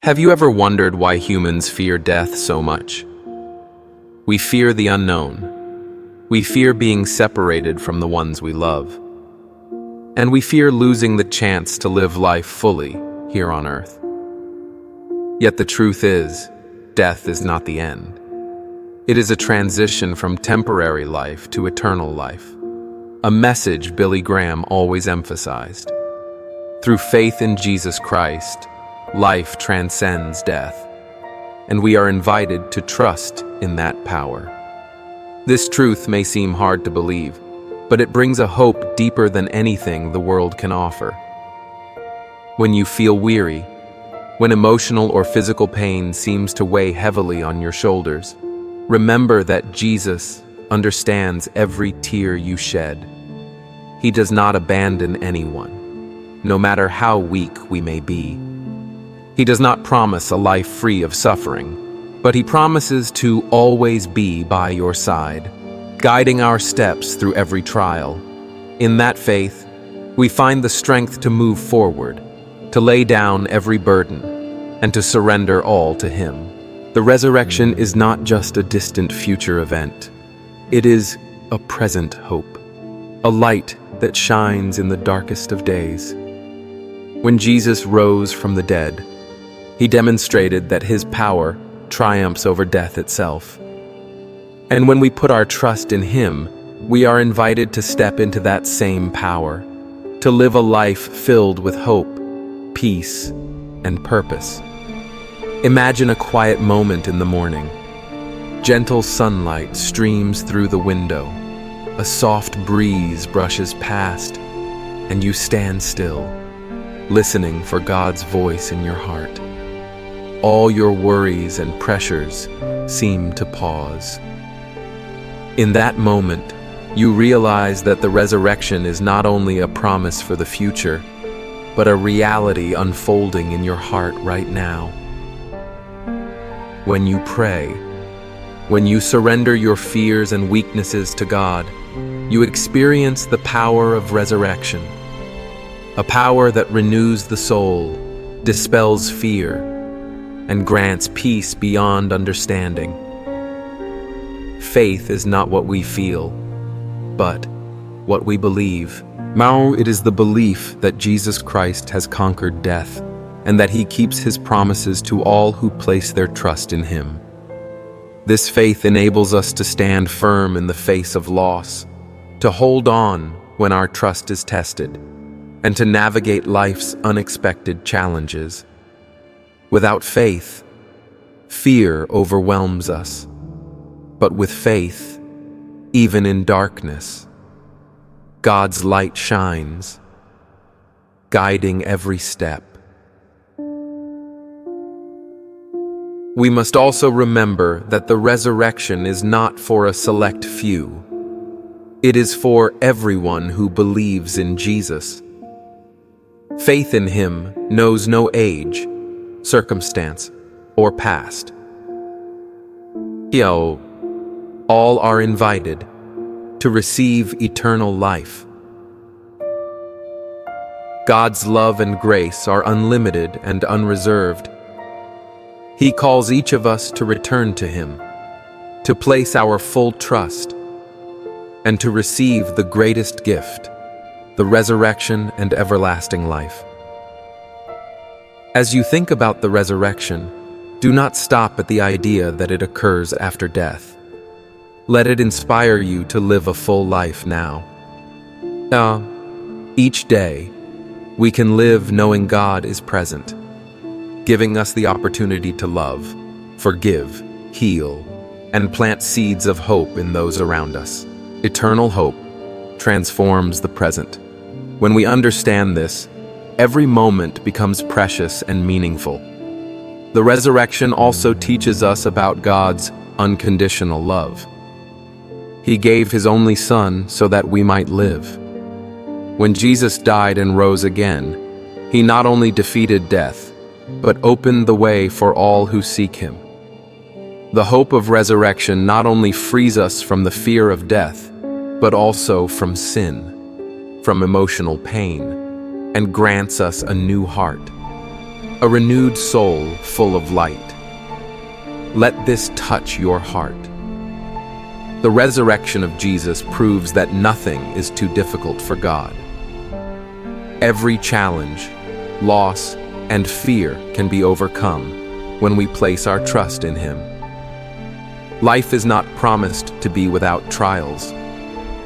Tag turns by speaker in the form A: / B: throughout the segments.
A: Have you ever wondered why humans fear death so much? We fear the unknown. We fear being separated from the ones we love. And we fear losing the chance to live life fully here on Earth. Yet the truth is, death is not the end. It is a transition from temporary life to eternal life, a message Billy Graham always emphasized. Through faith in Jesus Christ, life transcends death, and we are invited to trust in that power. This truth may seem hard to believe, but it brings a hope deeper than anything the world can offer. When you feel weary, when emotional or physical pain seems to weigh heavily on your shoulders, remember that Jesus understands every tear you shed. He does not abandon anyone, no matter how weak we may be. He does not promise a life free of suffering, but he promises to always be by your side, guiding our steps through every trial. In that faith, we find the strength to move forward, to lay down every burden, and to surrender all to him. The resurrection is not just a distant future event. It is a present hope, a light that shines in the darkest of days. When Jesus rose from the dead, he demonstrated that his power triumphs over death itself. And when we put our trust in him, we are invited to step into that same power, to live a life filled with hope, peace, and purpose. Imagine a quiet moment in the morning. Gentle sunlight streams through the window. A soft breeze brushes past, and you stand still, listening for God's voice in your heart. All your worries and pressures seem to pause. In that moment, you realize that the resurrection is not only a promise for the future, but a reality unfolding in your heart right now. When you pray, when you surrender your fears and weaknesses to God, you experience the power of resurrection, a power that renews the soul, dispels fear, and grants peace beyond understanding. Faith is not what we feel, but what we believe. Now it is the belief that Jesus Christ has conquered death, and that he keeps his promises to all who place their trust in him. This faith enables us to stand firm in the face of loss, to hold on when our trust is tested, and to navigate life's unexpected challenges. Without faith, fear overwhelms us. But with faith, even in darkness, God's light shines, guiding every step. We must also remember that the resurrection is not for a select few. It is for everyone who believes in Jesus. Faith in him knows no age, circumstance, or past. All are invited to receive eternal life. God's love and grace are unlimited and unreserved. He calls each of us to return to him, to place our full trust, and to receive the greatest gift, the resurrection and everlasting life. As you think about the resurrection, do not stop at the idea that it occurs after death. Let it inspire you to live a full life now. Each day, we can live knowing God is present, giving us the opportunity to love, forgive, heal, and plant seeds of hope in those around us. Eternal hope transforms the present. When we understand this, every moment becomes precious and meaningful. The resurrection also teaches us about God's unconditional love. He gave his only Son so that we might live. When Jesus died and rose again, he not only defeated death, but opened the way for all who seek him. The hope of resurrection not only frees us from the fear of death, but also from sin, from emotional pain, and grants us a new heart. a renewed soul full of light. Let this touch your heart. The resurrection of Jesus proves that nothing is too difficult for God. Every challenge, loss, and fear can be overcome when we place our trust in Him. Life is not promised to be without trials,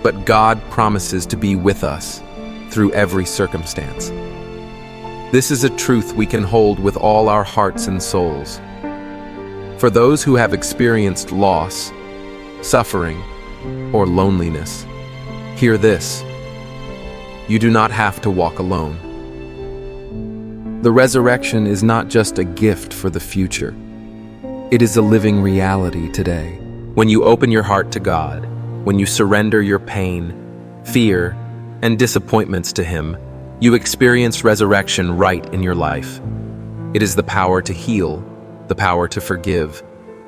A: but God promises to be with us through every circumstance. This is a truth we can hold with all our hearts and souls. For those who have experienced loss, suffering, or loneliness, hear this: you do not have to walk alone. The resurrection is not just a gift for the future. It is a living reality today. When you open your heart to God, when you surrender your pain, fear, and disappointments to Him, you experience resurrection right in your life. It is the power to heal, the power to forgive,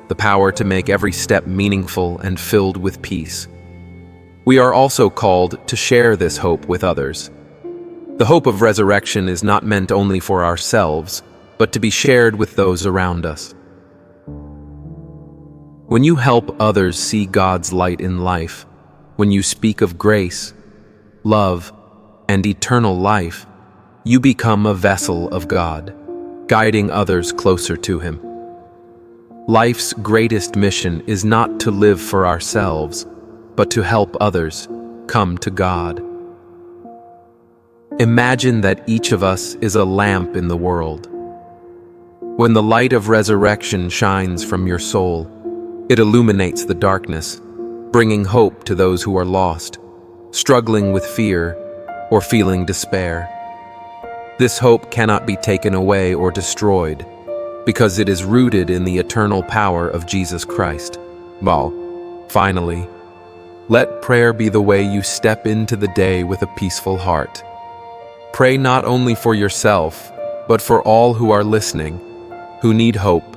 A: the power to make every step meaningful and filled with peace. We are also called to share this hope with others. The hope of resurrection is not meant only for ourselves, but to be shared with those around us. When you help others see God's light in life, when you speak of grace, love, and eternal life, you become a vessel of God, guiding others closer to Him. Life's greatest mission is not to live for ourselves, but to help others come to God. Imagine that each of us is a lamp in the world. When the light of resurrection shines from your soul, it illuminates the darkness, bringing hope to those who are lost, struggling with fear, or feeling despair. This hope cannot be taken away or destroyed, because it is rooted in the eternal power of Jesus Christ. Finally, let prayer be the way you step into the day with a peaceful heart. Pray not only for yourself, but for all who are listening, who need hope,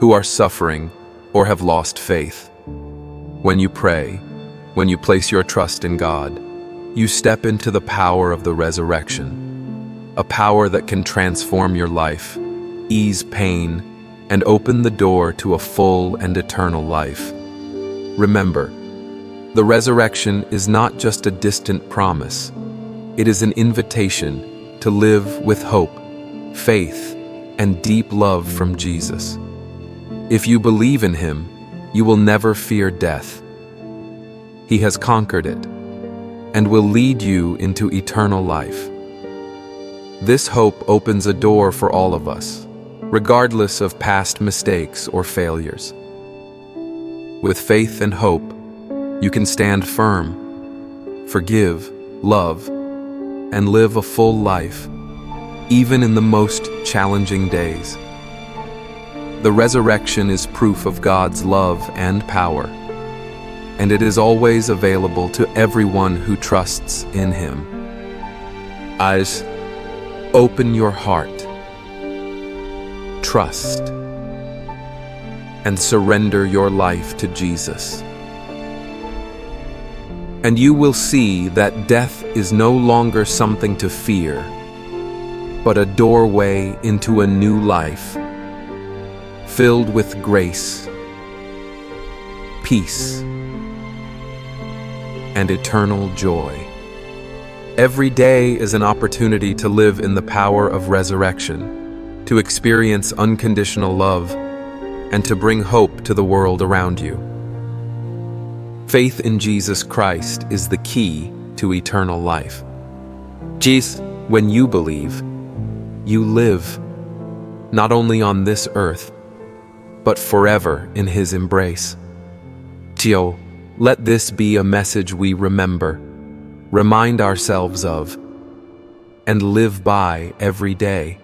A: who are suffering, or have lost faith. When you pray, when you place your trust in God, you step into the power of the resurrection, a power that can transform your life, ease pain, and open the door to a full and eternal life. Remember, the resurrection is not just a distant promise. It is an invitation to live with hope, faith, and deep love from Jesus. If you believe in Him, you will never fear death. He has conquered it and will lead you into eternal life. This hope opens a door for all of us, regardless of past mistakes or failures. With faith and hope, you can stand firm, forgive, love, and live a full life, even in the most challenging days. The resurrection is proof of God's love and power, and it is always available to everyone who trusts in Him. Eyes, open your heart, trust, and surrender your life to Jesus. And you will see that death is no longer something to fear, but a doorway into a new life, filled with grace, peace, and eternal joy. Every day is an opportunity to live in the power of resurrection, to experience unconditional love, and to bring hope to the world around you. Faith in Jesus Christ is the key to eternal life. Jesus, when you believe, you live, not only on this earth, but forever in His embrace. Tio, let this be a message we remember, remind ourselves of, and live by every day.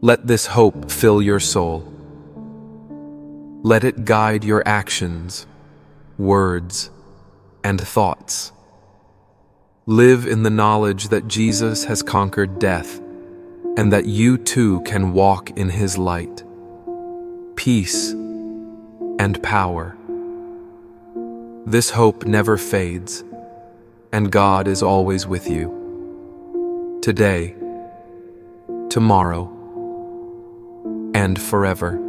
A: Let this hope fill your soul. Let it guide your actions, words, and thoughts. Live in the knowledge that Jesus has conquered death, and that you too can walk in His light, peace, and power. This hope never fades, and God is always with you. Today, tomorrow, and forever.